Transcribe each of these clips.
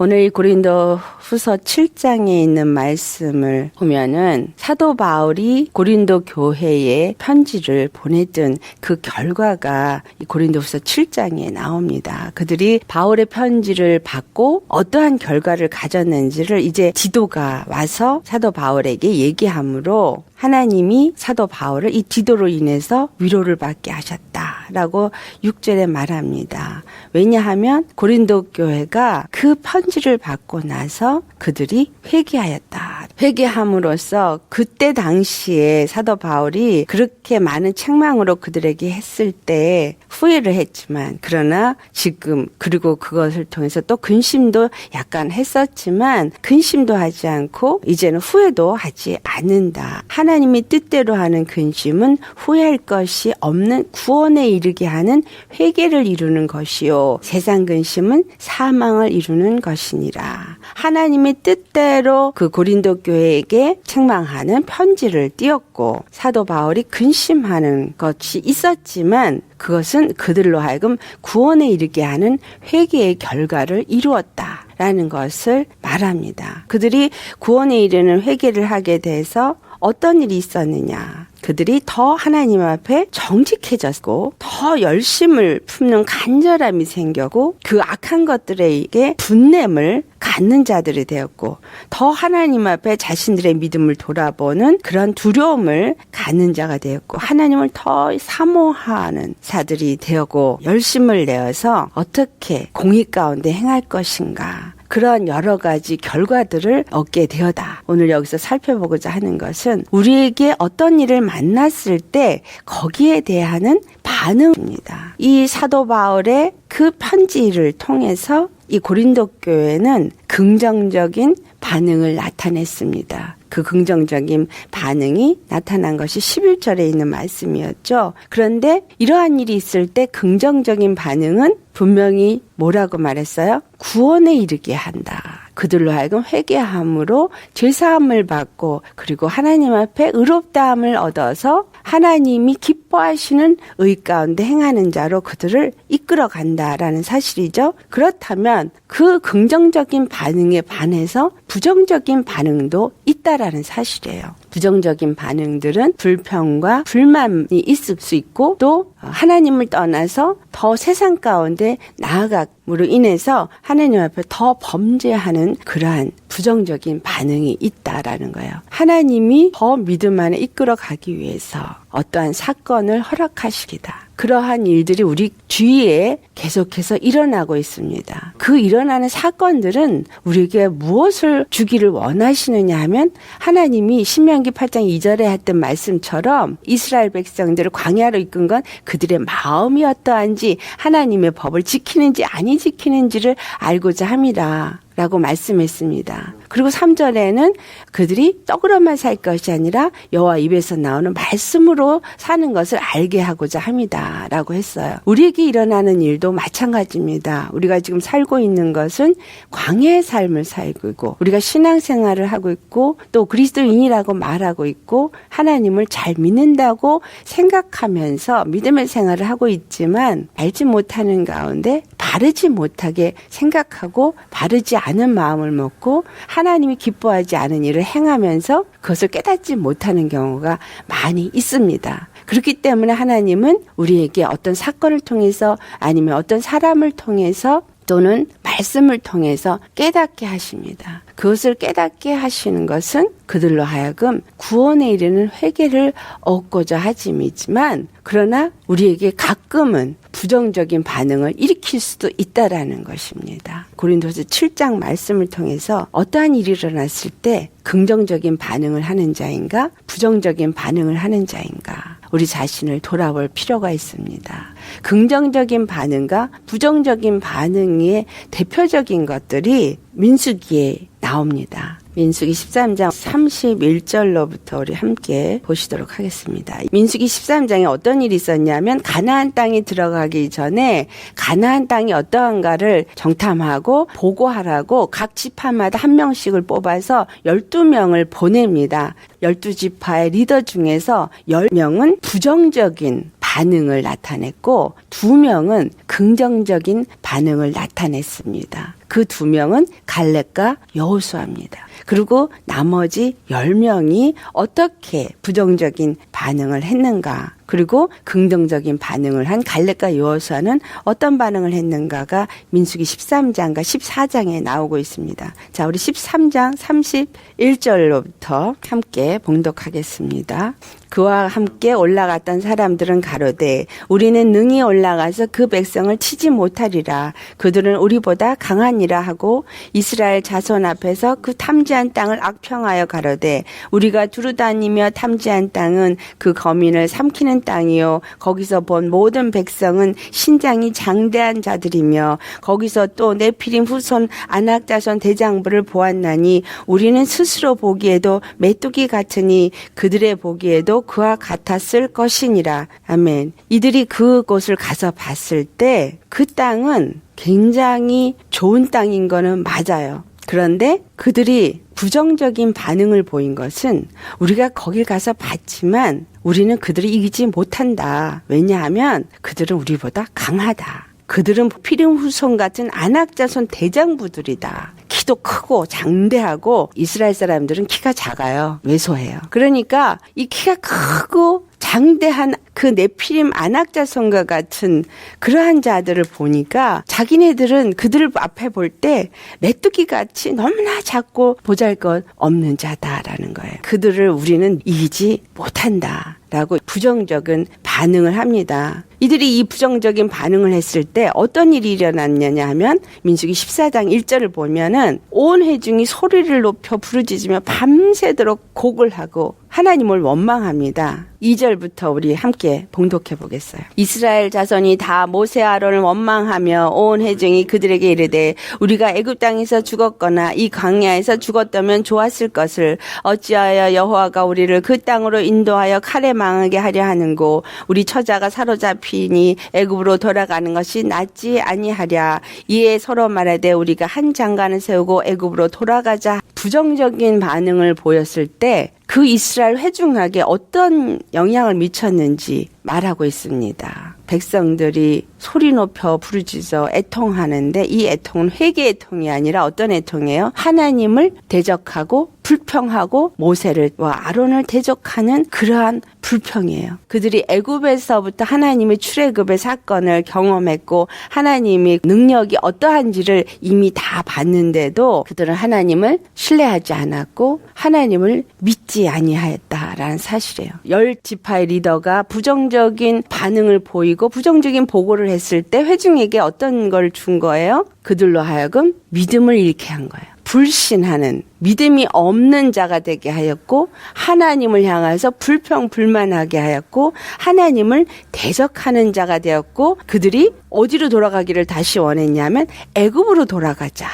오늘 고린도후서 7장에 있는 말씀을 보면은 사도 바울이 고린도 교회에 편지를 보냈던 그 결과가 이 고린도후서 7장에 나옵니다. 그들이 바울의 편지를 받고 어떠한 결과를 가졌는지를 이제 디도가 와서 사도 바울에게 얘기하므로 하나님이 사도 바울을 이 디도로 인해서 위로를 받게 하셨다라고 6절에 말합니다. 왜냐하면 고린도 교회가 그 편지를 받고 나서 그들이 회개하였다. 회개함으로써 그때 당시에 사도 바울이 그렇게 많은 책망으로 그들에게 했을 때 후회를 했지만 그러나 지금 그리고 그것을 통해서 또 근심도 약간 했었지만 근심도 하지 않고 이제는 후회도 하지 않는다. 하나님이 뜻대로 하는 근심은 후회할 것이 없는 구원에 이르게 하는 회개를 이루는 것이요 세상 근심은 사망을 이루는 것이니라. 하나님의 뜻대로 그 고린도 교회에게 책망하는 편지를 띄웠고 사도 바울이 근심하는 것이 있었지만 그것은 그들로 하여금 구원에 이르게 하는 회개의 결과를 이루었다라는 것을 말합니다. 그들이 구원에 이르는 회개를 하게 돼서 어떤 일이 있었느냐. 그들이 더 하나님 앞에 정직해졌고 더 열심을 품는 간절함이 생겼고 그 악한 것들에게 분냄을 갖는 자들이 되었고 더 하나님 앞에 자신들의 믿음을 돌아보는 그런 두려움을 갖는 자가 되었고 하나님을 더 사모하는 자들이 되었고 열심을 내어서 어떻게 공의 가운데 행할 것인가 그런 여러 가지 결과들을 얻게 되었다. 오늘 여기서 살펴보고자 하는 것은 우리에게 어떤 일을 만났을 때 거기에 대한 반응입니다. 이 사도 바울의 그 편지를 통해서 이 고린도 교회는 긍정적인 반응을 나타냈습니다. 그 긍정적인 반응이 나타난 것이 11절에 있는 말씀이었죠. 그런데 이러한 일이 있을 때 긍정적인 반응은 분명히 뭐라고 말했어요? 구원에 이르게 한다. 그들로 하여금 회개함으로 죄사함을 받고 그리고 하나님 앞에 의롭다함을 얻어서 하나님이 기뻐하시는 의 가운데 행하는 자로 그들을 이끌어 간다라는 사실이죠. 그렇다면 그 긍정적인 반응에 반해서 부정적인 반응도 있다라는 사실이에요. 부정적인 반응들은 불평과 불만이 있을 수 있고 또 하나님을 떠나서 더 세상 가운데 나아감으로 인해서 하나님 앞에 더 범죄하는 그러한 부정적인 반응이 있다라는 거예요. 하나님이 더 믿음 안에 이끌어 가기 위해서 어떠한 사건을 허락하시리다. 그러한 일들이 우리 주위에 계속해서 일어나고 있습니다. 그 일어나는 사건들은 우리에게 무엇을 주기를 원하시느냐 하면 하나님이 신명기 8장 2절에 했던 말씀처럼 이스라엘 백성들을 광야로 이끈 건 그들의 마음이 어떠한지 하나님의 법을 지키는지 아니 지키는지를 알고자 함이라. 라고 말씀했습니다. 그리고 3절에는 그들이 떡으로만 살 것이 아니라 여호와 입에서 나오는 말씀으로 사는 것을 알게 하고자 합니다. 라고 했어요. 우리에게 일어나는 일도 마찬가지입니다. 우리가 지금 살고 있는 것은 광야의 삶을 살고 있고 우리가 신앙생활을 하고 있고 또 그리스도인이라고 말하고 있고 하나님을 잘 믿는다고 생각하면서 믿음의 생활을 하고 있지만 알지 못하는 가운데 바르지 못하게 생각하고 바르지 않은 마음을 먹고 하나님이 기뻐하지 않은 일을 행하면서 그것을 깨닫지 못하는 경우가 많이 있습니다. 그렇기 때문에 하나님은 우리에게 어떤 사건을 통해서 아니면 어떤 사람을 통해서 또는 말씀을 통해서 깨닫게 하십니다. 그것을 깨닫게 하시는 것은 그들로 하여금 구원에 이르는 회개를 얻고자 하심이지만 그러나 우리에게 가끔은 부정적인 반응을 일으킬 수도 있다라는 것입니다. 고린도서 7장 말씀을 통해서 어떠한 일이 일어났을 때 긍정적인 반응을 하는 자인가 부정적인 반응을 하는 자인가 우리 자신을 돌아볼 필요가 있습니다. 긍정적인 반응과 부정적인 반응의 대표적인 것들이 민수기에 나옵니다. 민수기 13장 31절로부터 우리 함께 보시도록 하겠습니다. 민수기 13장에 어떤 일이 있었냐면 가나안 땅에 들어가기 전에 가나안 땅이 어떠한가를 정탐하고 보고하라고 각 지파마다 한 명씩을 뽑아서 12명을 보냅니다. 12지파의 리더 중에서 10명은 부정적인 반응을 나타냈고 2명은 긍정적인 반응을 나타냈습니다. 그 2명은 갈렙과 여호수아입니다. 그리고 나머지 10명이 어떻게 부정적인 반응을 했는가, 그리고 긍정적인 반응을 한 갈렙과 여호수아는 어떤 반응을 했는가가 민수기 13장과 14장에 나오고 있습니다. 자, 우리 13장 31절로부터 함께 봉독하겠습니다. 그와 함께 올라갔던 사람들은 가로되 우리는 능히 올라가서 그 백성을 치지 못하리라. 그들은 우리보다 강하니라 하고 이스라엘 자손 앞에서 그 탐지한 땅을 악평하여 가로되 우리가 두루다니며 탐지한 땅은 그 거민을 삼키는 땅이요 거기서 본 모든 백성은 신장이 장대한 자들이며 거기서 또 네피림 후손 아낙 자손 대장부를 보았나니 우리는 스스로 보기에도 메뚜기 같으니 그들의 보기에도 그와 같았을 것이니라. 아멘. 이들이 그곳을 가서 봤을 때 그 땅은 굉장히 좋은 땅인 거는 맞아요. 그런데 그들이 부정적인 반응을 보인 것은 우리가 거길 가서 봤지만 우리는 그들을 이기지 못한다. 왜냐하면 그들은 우리보다 강하다. 그들은 피림 후손 같은 아낙 자손 대장부들이다. 키도 크고 장대하고 이스라엘 사람들은 키가 작아요. 왜소해요. 그러니까 이 키가 크고 장대한 그 네피림 아낙 자손과 같은 그러한 자들을 보니까 자기네들은 그들 앞에 볼 때 메뚜기 같이 너무나 작고 보잘것 없는 자다라는 거예요. 그들을 우리는 이기지 못한다. 라고 부정적인 반응을 합니다. 이들이 이 부정적인 반응을 했을 때 어떤 일이 일어났느냐 하면 민수기 14장 1절을 보면은 온 회중이 소리를 높여 부르짖으며 밤새도록 곡을 하고 하나님을 원망합니다. 2절부터 우리 함께 봉독해 보겠어요. 이스라엘 자손이 다 모세 아론을 원망하며 온 회중이 그들에게 이르되 우리가 애굽 땅에서 죽었거나 이 광야에서 죽었다면 좋았을 것을 어찌하여 여호와가 우리를 그 땅으로 인도하여 칼에 망하게 하려 하는고 우리 처자가 사로잡히니 애굽으로 돌아가는 것이 낫지 아니하랴. 이에 서로 말하되 우리가 한 장관을 세우고 애굽으로 돌아가자. 부정적인 반응을 보였을 때 그 이스라엘 회중에게 어떤 영향을 미쳤는지 말하고 있습니다. 백성들이 소리 높여 부르짖어 애통하는데 이 애통은 회개 애통이 아니라 어떤 애통이에요? 하나님을 대적하고 불평하고 모세와 아론을 대적하는 그러한 불평이에요. 그들이 애굽에서부터 하나님의 출애굽의 사건을 경험했고 하나님의 능력이 어떠한지를 이미 다 봤는데도 그들은 하나님을 신뢰하지 않았고 하나님을 믿지 아니하였다라는 사실이에요. 10지파의 리더가 부정적인 반응을 보이고 부정적인 보고를 했을 때 회중에게 어떤 걸 준 거예요? 그들로 하여금 믿음을 잃게 한 거예요. 불신하는 믿음이 없는 자가 되게 하였고 하나님을 향해서 불평불만하게 하였고 하나님을 대적하는 자가 되었고 그들이 어디로 돌아가기를 다시 원했냐면 애굽으로 돌아가자.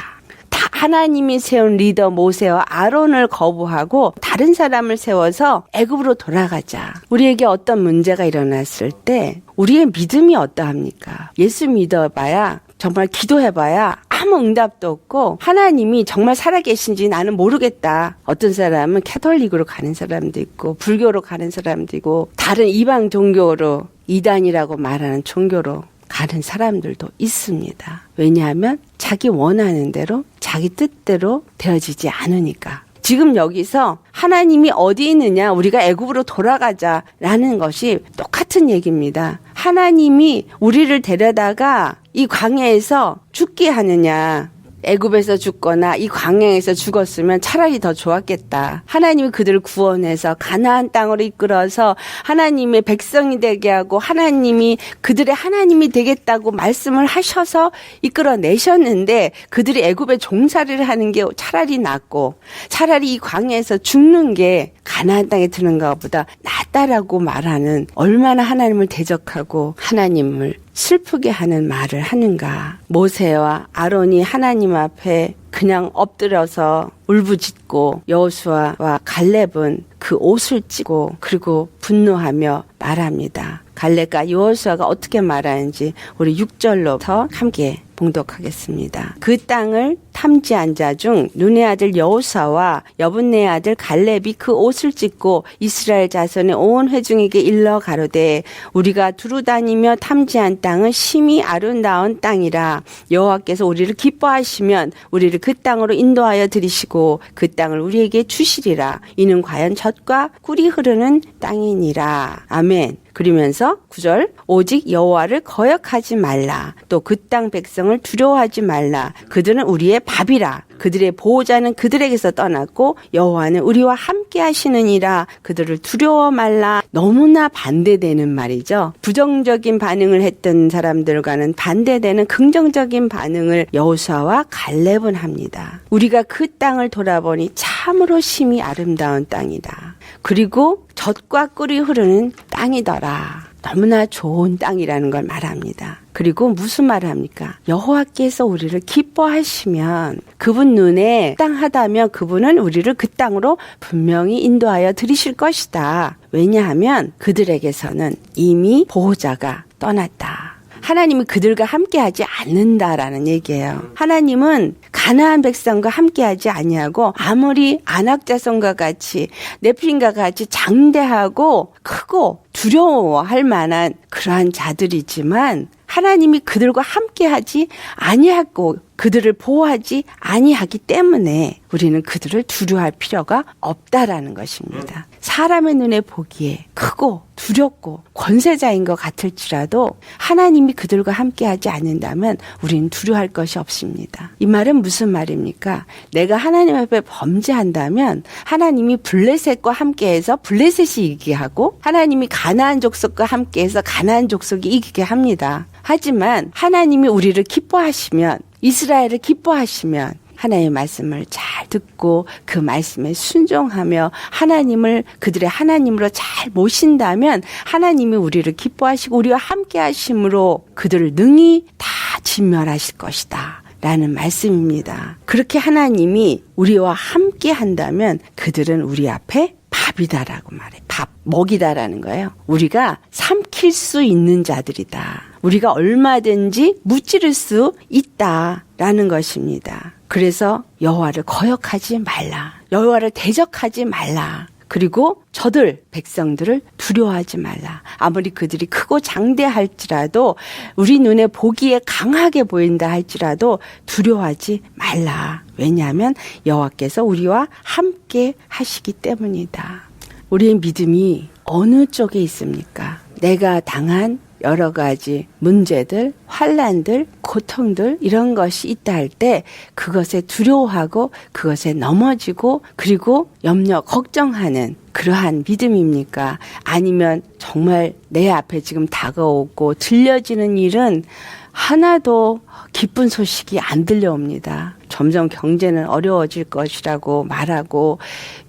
다 하나님이 세운 리더 모세와 아론을 거부하고 다른 사람을 세워서 애굽으로 돌아가자. 우리에게 어떤 문제가 일어났을 때 우리의 믿음이 어떠합니까? 예수 믿어봐야 정말 기도해봐야 아무 응답도 없고 하나님이 정말 살아계신지 나는 모르겠다. 어떤 사람은 캐톨릭으로 가는 사람도 있고 불교로 가는 사람도 있고 다른 이방 종교로 이단이라고 말하는 종교로 가는 사람들도 있습니다. 왜냐하면 자기 원하는 대로 자기 뜻대로 되어지지 않으니까. 지금 여기서 하나님이 어디 있느냐 우리가 애굽으로 돌아가자라는 것이 똑같은 얘기입니다. 하나님이 우리를 데려다가 이 광야에서 죽게 하느냐 애굽에서 죽거나 이 광야에서 죽었으면 차라리 더 좋았겠다. 하나님이 그들을 구원해서 가나안 땅으로 이끌어서 하나님의 백성이 되게 하고 하나님이 그들의 하나님이 되겠다고 말씀을 하셔서 이끌어내셨는데 그들이 애굽에 종살이를 하는 게 차라리 낫고 차라리 이 광야에서 죽는 게 가나안 땅에 드는 것보다 낫다라고 말하는 얼마나 하나님을 대적하고 하나님을 슬프게 하는 말을 하는가. 모세와 아론이 하나님 앞에 그냥 엎드려서 울부짖고 여호수아와 갈렙은 그 옷을 찢고 그리고 분노하며 말합니다. 갈렙과 여호수아가 어떻게 말하는지 우리 6절로부터 함께 봉독하겠습니다. 그 땅을 탐지한 자 중 눈의 아들 여호사와 여분네의 아들 갈렙이 그 옷을 찢고 이스라엘 자손의 온 회중에게 일러 가로되 우리가 두루 다니며 탐지한 땅은 심히 아름다운 땅이라. 여호와께서 우리를 기뻐하시면 우리를 그 땅으로 인도하여 들이시고 그 땅을 우리에게 주시리라. 이는 과연 젖과 꿀이 흐르는 땅이니라. 아멘. 그러면서 9절 오직 여호와를 거역하지 말라. 또 그 땅 백성을 두려워하지 말라. 그들은 우리의 밥이라. 그들의 보호자는 그들에게서 떠났고 여호와는 우리와 함께 하시느니라. 그들을 두려워 말라. 너무나 반대되는 말이죠. 부정적인 반응을 했던 사람들과는 반대되는 긍정적인 반응을 여호수아와 갈렙은 합니다. 우리가 그 땅을 돌아보니 참으로 심히 아름다운 땅이다. 그리고 젖과 꿀이 흐르는 땅이더라. 너무나 좋은 땅이라는 걸 말합니다. 그리고 무슨 말을 합니까? 여호와께서 우리를 기뻐하시면 그분 눈에 땅하다면 그분은 우리를 그 땅으로 분명히 인도하여 들이실 것이다. 왜냐하면 그들에게서는 이미 보호자가 떠났다. 하나님이 그들과 함께하지 않는다라는 얘기예요. 하나님은 가나안 백성과 함께하지 아니하고 아무리 아낙 자손과 같이 네필림과 같이 장대하고 크고 두려워할 만한 그러한 자들이지만 하나님이 그들과 함께하지 아니하고 그들을 보호하지 아니하기 때문에 우리는 그들을 두려워할 필요가 없다라는 것입니다. 사람의 눈에 보기에 크고 두렵고 권세자인 것 같을지라도 하나님이 그들과 함께하지 않는다면 우리는 두려워할 것이 없습니다. 이 말은 무슨 말입니까? 내가 하나님 앞에 범죄한다면 하나님이 블레셋과 함께해서 블레셋이 이기게 하고 하나님이 가나안 족속과 함께해서 가나안 족속이 이기게 합니다. 하지만 하나님이 우리를 기뻐하시면 이스라엘을 기뻐하시면 하나님의 말씀을 잘 듣고 그 말씀에 순종하며 하나님을 그들의 하나님으로 잘 모신다면 하나님이 우리를 기뻐하시고 우리와 함께 하심으로 그들을 능히 다 진멸하실 것이다 라는 말씀입니다. 그렇게 하나님이 우리와 함께 한다면 그들은 우리 앞에 밥이다라고 말해. 밥, 먹이다라는 거예요. 우리가 삼킬 수 있는 자들이다. 우리가 얼마든지 무찌를 수 있다라는 것입니다. 그래서 여호와를 거역하지 말라. 여호와를 대적하지 말라. 그리고 저들 백성들을 두려워하지 말라. 아무리 그들이 크고 장대할지라도 우리 눈에 보기에 강하게 보인다 할지라도 두려워하지 말라. 왜냐하면 여호와께서 우리와 함께 하시기 때문이다. 우리의 믿음이 어느 쪽에 있습니까? 내가 당한 여러 가지 문제들, 환난들, 고통들 이런 것이 있다 할 때 그것에 두려워하고 그것에 넘어지고 그리고 염려, 걱정하는 그러한 믿음입니까? 아니면 정말 내 앞에 지금 다가오고 들려지는 일은 하나도 기쁜 소식이 안 들려옵니다. 점점 경제는 어려워질 것이라고 말하고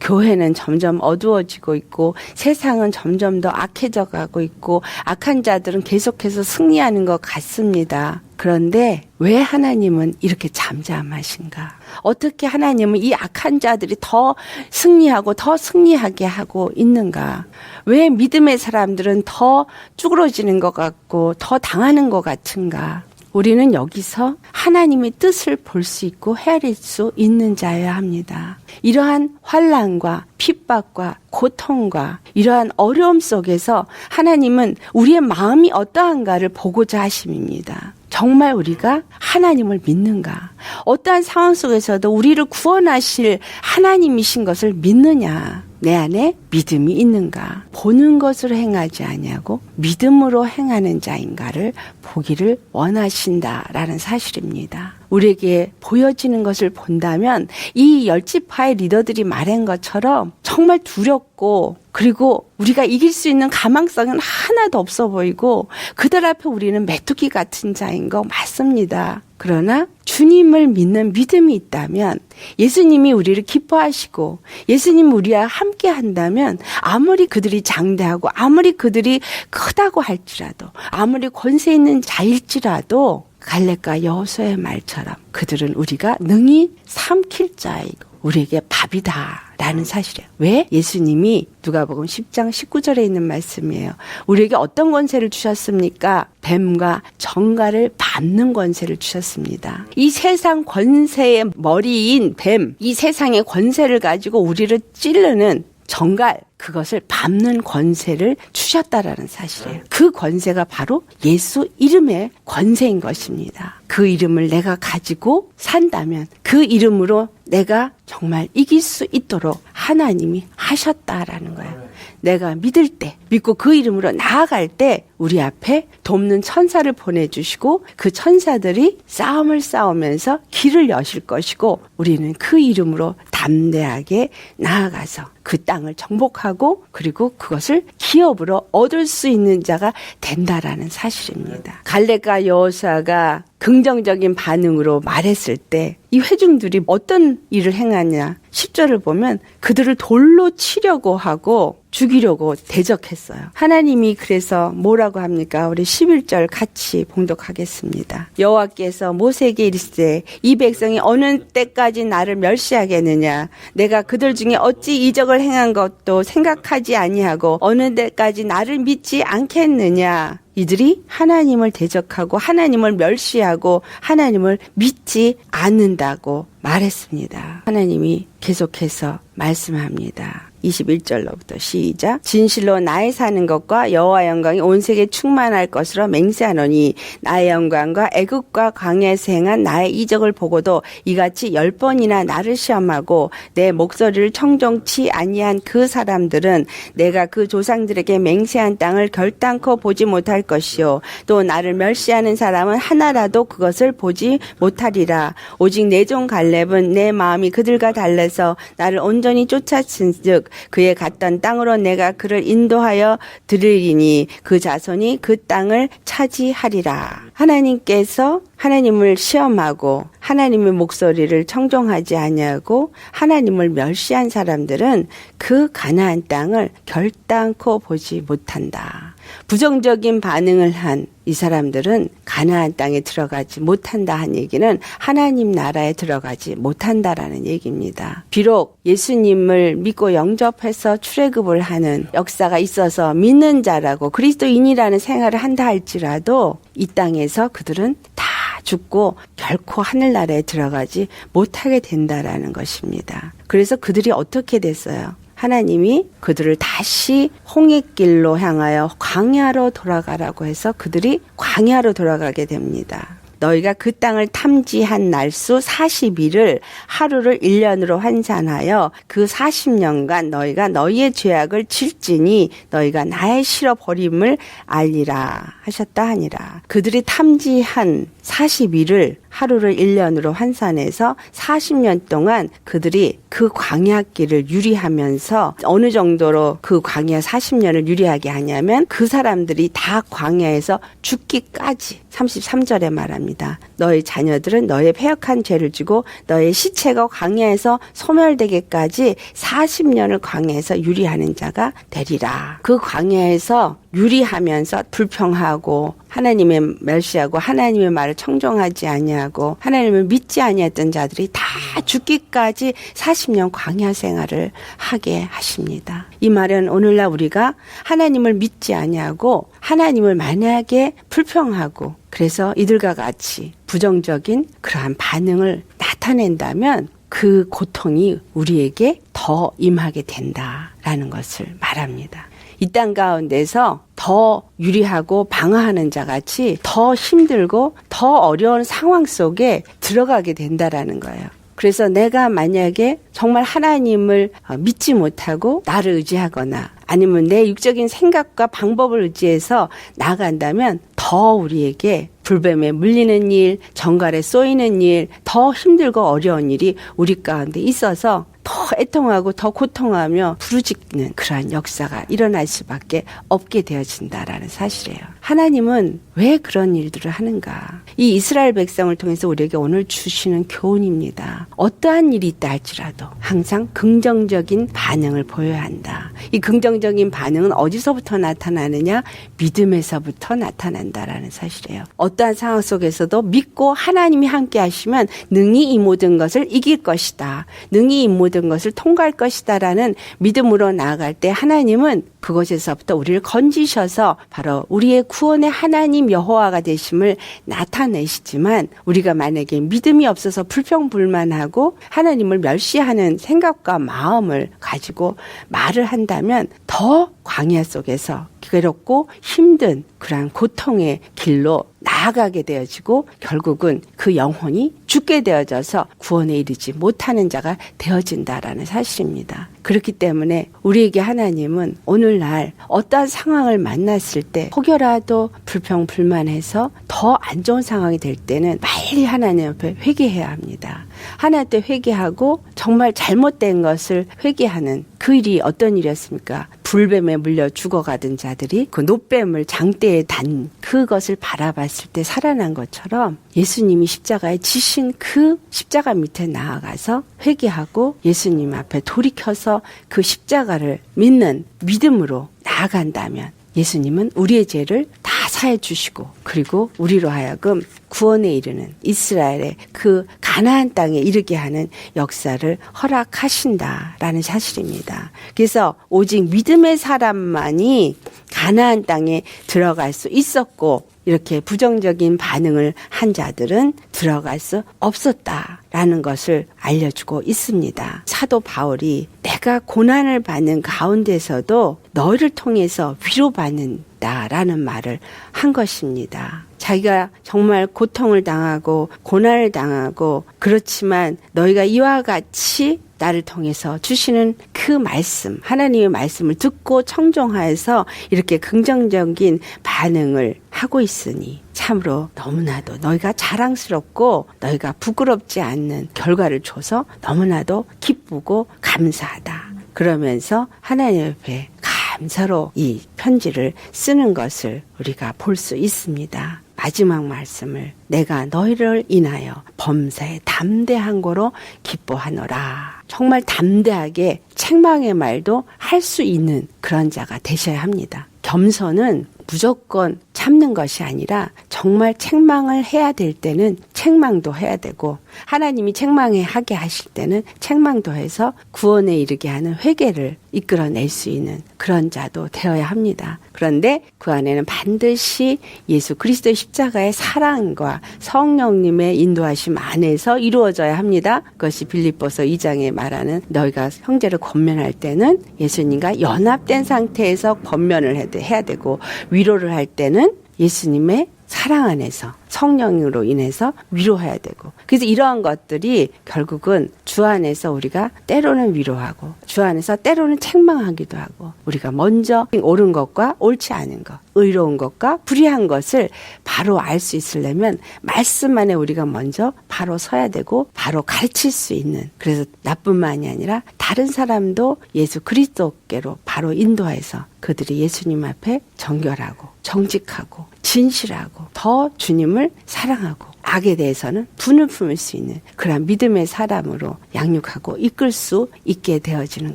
교회는 점점 어두워지고 있고 세상은 점점 더 악해져 가고 있고 악한 자들은 계속해서 승리하는 것 같습니다. 그런데 왜 하나님은 이렇게 잠잠하신가? 어떻게 하나님은 이 악한 자들이 더 승리하고 더 승리하게 하고 있는가? 왜 믿음의 사람들은 더 쭈그러지는 것 같고 더 당하는 것 같은가? 우리는 여기서 하나님의 뜻을 볼 수 있고 헤아릴 수 있는 자여야 합니다. 이러한 환난과 핍박과 고통과 이러한 어려움 속에서 하나님은 우리의 마음이 어떠한가를 보고자 하심입니다. 정말 우리가 하나님을 믿는가? 어떠한 상황 속에서도 우리를 구원하실 하나님이신 것을 믿느냐? 내 안에 믿음이 있는가? 보는 것으로 행하지 아니하고 믿음으로 행하는 자인가를 보기를 원하신다라는 사실입니다. 우리에게 보여지는 것을 본다면 이 열지파의 리더들이 말한 것처럼 정말 두렵고 그리고 우리가 이길 수 있는 가망성은 하나도 없어 보이고 그들 앞에 우리는 메뚜기 같은 자인 거 맞습니다. 그러나 주님을 믿는 믿음이 있다면 예수님이 우리를 기뻐하시고 예수님 우리와 함께 한다면 아무리 그들이 장대하고 아무리 그들이 크다고 할지라도 아무리 권세 있는 자일지라도 갈렙과 여호수아의 말처럼 그들은 우리가 능히 삼킬 자이고 우리에게 밥이다라는 사실이에요. 왜? 예수님이 누가복음 10장 19절에 있는 말씀이에요. 우리에게 어떤 권세를 주셨습니까? 뱀과 정갈을 밟는 권세를 주셨습니다. 이 세상 권세의 머리인 뱀, 이 세상의 권세를 가지고 우리를 찌르는 정갈, 그것을 밟는 권세를 주셨다라는 사실이에요. 그 권세가 바로 예수 이름의 권세인 것입니다. 그 이름을 내가 가지고 산다면 그 이름으로 내가 정말 이길 수 있도록 하나님이 하셨다라는 거예요. 내가 믿을 때, 믿고 그 이름으로 나아갈 때 우리 앞에 돕는 천사를 보내주시고 그 천사들이 싸움을 싸우면서 길을 여실 것이고 우리는 그 이름으로 담대하게 나아가서 그 땅을 정복하고 그리고 그것을 기업으로 얻을 수 있는 자가 된다라는 사실입니다. 갈렙과 여호수아가 긍정적인 반응으로 말했을 때 이 회중들이 어떤 일을 행하냐 10절을 보면 그들을 돌로 치려고 하고 죽이려고 대적했어요. 하나님이 그래서 뭐라고 합니까? 우리 11절 같이 봉독하겠습니다. 여호와께서 모세에게 이르시되 이 백성이 어느 때까지 나를 멸시하겠느냐? 내가 그들 중에 어찌 이적을 행한 것도 생각하지 아니하고 어느 때까지 나를 믿지 않겠느냐? 이들이 하나님을 대적하고 하나님을 멸시하고 하나님을 믿지 않는다고 말했습니다. 하나님이 계속해서 말씀합니다. 21절로부터 시작. 진실로 나의 사는 것과 여호와 영광이 온 세계에 충만할 것으로 맹세하노니 나의 영광과 애굽과 광야에서 행한 나의 이적을 보고도 이같이 10번이나 나를 시험하고 내 목소리를 청종치 아니한 그 사람들은 내가 그 조상들에게 맹세한 땅을 결단코 보지 못할 것이요 또 나를 멸시하는 사람은 하나라도 그것을 보지 못하리라. 오직 내 종 갈렙은 내 마음이 그들과 달라서 나를 온전히 쫓았은즉 그의 갔던 땅으로 내가 그를 인도하여 드리리니 그 자손이 그 땅을 차지하리라. 하나님께서 하나님을 시험하고 하나님의 목소리를 청종하지 아니하고 하나님을 멸시한 사람들은 그 가나안 땅을 결단코 보지 못한다. 부정적인 반응을 한 이 사람들은 가나안 땅에 들어가지 못한다 한 얘기는 하나님 나라에 들어가지 못한다라는 얘기입니다. 비록 예수님을 믿고 영접해서 출애굽을 하는 역사가 있어서 믿는 자라고 그리스도인이라는 생활을 한다 할지라도 이 땅에서 그들은 다 죽고 결코 하늘나라에 들어가지 못하게 된다라는 것입니다. 그래서 그들이 어떻게 됐어요? 하나님이 그들을 다시 홍해길로 향하여 광야로 돌아가라고 해서 그들이 광야로 돌아가게 됩니다. 너희가 그 땅을 탐지한 날수 40일을 하루를 1년으로 환산하여 그 40년간 너희가 너희의 죄악을 질지니 너희가 나의 실어버림을 알리라 하셨다 하니라. 그들이 탐지한 40일을 하루를 1년으로 환산해서 40년 동안 그들이 그 광야길을 유리하면서 어느 정도로 그 광야 40년을 유리하게 하냐면 그 사람들이 다 광야에서 죽기까지 33절에 말합니다. 너희 자녀들은 너의 패역한 죄를 지고 너의 시체가 광야에서 소멸되기까지 40년을 광야에서 유리하는 자가 되리라. 그 광야에서 유리하면서 불평하고 하나님의 멸시하고 하나님의 말을 청종하지 아니하고 하나님을 믿지 아니했던 자들이 다 죽기까지 40년 광야 생활을 하게 하십니다. 이 말은 오늘날 우리가 하나님을 믿지 아니하고 하나님을 만약에 불평하고 그래서 이들과 같이 부정적인 그러한 반응을 나타낸다면 그 고통이 우리에게 더 임하게 된다라는 것을 말합니다. 이 땅 가운데서 더 유리하고 방어하는 자 같이 더 힘들고 더 어려운 상황 속에 들어가게 된다라는 거예요. 그래서 내가 만약에 정말 하나님을 믿지 못하고 나를 의지하거나 아니면 내 육적인 생각과 방법을 의지해서 나아간다면 더 우리에게 불뱀에 물리는 일, 정갈에 쏘이는 일, 더 힘들고 어려운 일이 우리 가운데 있어서 더 애통하고 더 고통하며 부르짖는 그러한 역사가 일어날 수밖에 없게 되어진다라는 사실이에요. 하나님은 왜 그런 일들을 하는가? 이 이스라엘 백성을 통해서 우리에게 오늘 주시는 교훈입니다. 어떠한 일이 있다 할지라도 항상 긍정적인 반응을 보여야 한다. 이 긍정적인 반응은 어디서부터 나타나느냐? 믿음에서부터 나타난다라는 사실이에요. 어떠한 상황 속에서도 믿고 하나님이 함께 하시면 능히 이 모든 것을 이길 것이다. 능히 이 모든 것을 통과할 것이다라는 믿음으로 나아갈 때 하나님은 그것에서부터 우리를 건지셔서 바로 우리의 구원의 하나님 여호와가 되심을 나타내시지만, 우리가 만약에 믿음이 없어서 불평불만하고 하나님을 멸시하는 생각과 마음을 가지고 말을 한다면 더 광야 속에서 괴롭고 힘든 그러한 고통의 길로 나아가게 되어지고 결국은 그 영혼이 죽게 되어져서 구원에 이르지 못하는 자가 되어진다라는 사실입니다. 그렇기 때문에 우리에게 하나님은 오늘날 어떠한 상황을 만났을 때 혹여라도 불평불만해서 더 안 좋은 상황이 될 때는 빨리 하나님 앞에 회개해야 합니다. 하나님 앞에 회개하고 정말 잘못된 것을 회개하는 그 일이 어떤 일이었습니까? 불뱀에 물려 죽어가던 자들이 그 노뱀을 장대에 단 그것을 바라봤을 때 살아난 것처럼 예수님이 십자가에 지신 그 십자가 밑에 나아가서 회개하고 예수님 앞에 돌이켜서 그 십자가를 믿는 믿음으로 나아간다면 예수님은 우리의 죄를 다 사해 주시고, 그리고 우리로 하여금 구원에 이르는 이스라엘의 그 가나안 땅에 이르게 하는 역사를 허락하신다라는 사실입니다. 그래서 오직 믿음의 사람만이 가나안 땅에 들어갈 수 있었고, 이렇게 부정적인 반응을 한 자들은 들어갈 수 없었다라는 것을 알려주고 있습니다. 사도 바울이 내가 고난을 받는 가운데서도 너희를 통해서 위로받는다라는 말을 한 것입니다. 자기가 정말 고통을 당하고 고난을 당하고, 그렇지만 너희가 이와 같이 나를 통해서 주시는 그 말씀, 하나님의 말씀을 듣고 청종하여서 이렇게 긍정적인 반응을 하고 있으니 참으로 너무나도 너희가 자랑스럽고 너희가 부끄럽지 않는 결과를 줘서 너무나도 기쁘고 감사하다. 그러면서 하나님 앞에 감사로 이 편지를 쓰는 것을 우리가 볼 수 있습니다. 마지막 말씀을 내가 너희를 인하여 범사에 담대한 거로 기뻐하노라. 정말 담대하게 책망의 말도 할 수 있는 그런 자가 되셔야 합니다. 겸손은 무조건 참는 것이 아니라 정말 책망을 해야 될 때는 책망도 해야 되고, 하나님이 책망에 하게 하실 때는 책망도 해서 구원에 이르게 하는 회개를 이끌어낼 수 있는 그런 자도 되어야 합니다. 그런데 그 안에는 반드시 예수 그리스도의 십자가의 사랑과 성령님의 인도하심 안에서 이루어져야 합니다. 그것이 빌립보서 2장에 말하는 너희가 형제를 권면할 때는 예수님과 연합된 상태에서 권면을 해야 되고, 위로를 할 때는 예수님의 사랑 안에서 성령으로 인해서 위로해야 되고, 그래서 이러한 것들이 결국은 주 안에서 우리가 때로는 위로하고 주 안에서 때로는 책망하기도 하고, 우리가 먼저 옳은 것과 옳지 않은 것, 의로운 것과 불의한 것을 바로 알 수 있으려면 말씀 안에 우리가 먼저 바로 서야 되고 바로 가르칠 수 있는, 그래서 나뿐만이 아니라 다른 사람도 예수 그리스도께로 바로 인도해서 그들이 예수님 앞에 정결하고 정직하고 진실하고 더 주님을 사랑하고 악에 대해서는 분을 품을 수 있는 그런 믿음의 사람으로 양육하고 이끌 수 있게 되어지는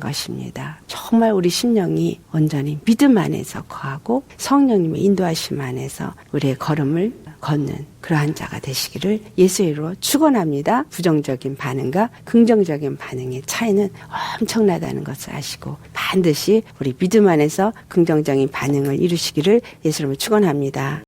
것입니다. 정말 우리 심령이 온전히 믿음 안에서 거하고 성령님의 인도하심 안에서 우리의 걸음을 걷는 그러한 자가 되시기를 예수의 이름으로 축원합니다. 부정적인 반응과 긍정적인 반응의 차이는 엄청나다는 것을 아시고 반드시 우리 믿음 안에서 긍정적인 반응을 이루시기를 예수의 이름으로 축원합니다.